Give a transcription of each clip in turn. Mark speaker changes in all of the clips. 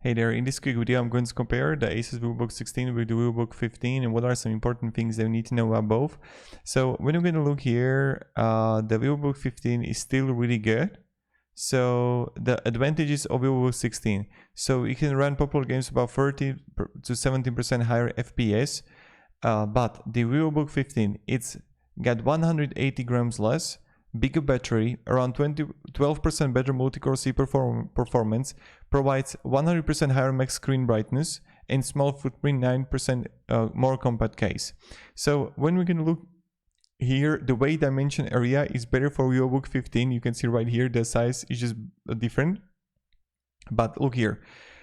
Speaker 1: Hey there, in this quick video I'm going to compare the Asus Vivobook 16 with the Vivobook 15 and what are some important things that we need to know about both. So when we're going to look here, the Vivobook 15 is still really good. So the advantages of Vivobook 16. So you can run popular games about 30 to 17% higher FPS, but the Vivobook 15, it's got 180 grams less, bigger battery, around 12% better multi-core CPU performance, provides 100% higher max screen brightness, and small footprint, 9% more compact case. So when we're going to look here, the weight dimension area is better for Vivobook 15. You can see right here the size is just different. But look here.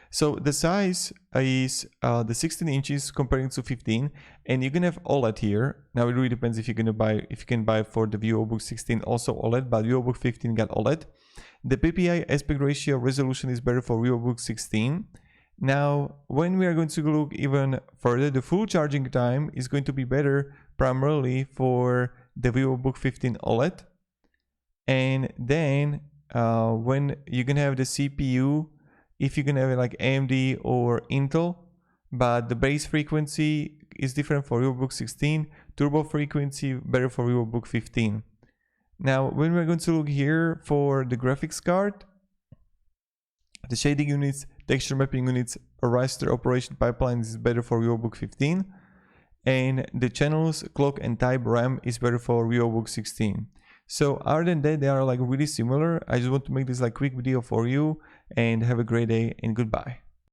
Speaker 1: So the size is the 16 inches comparing to 15, and you can have OLED here. Now it really depends if you're gonna buy, if you can buy for the Vivobook 16 also OLED, but Vivobook 15 got OLED. The PPI aspect ratio resolution is better for Vivobook 16. Now, when we are going to look even further, the full charging time is going to be better primarily for the Vivobook 15 OLED. And then when you can have the CPU, if you can have like AMD or Intel, but the base frequency is different for Vivobook 16, turbo frequency better for Vivobook 15. Now, when we're going to look here for the graphics card, the shading units, texture mapping units, or raster operation pipelines is better for Vivobook 15, and the channels, clock, and type RAM is better for Vivobook 16. So other than that, they are like really similar. I just want to make this like quick video for you, and have a great day and goodbye.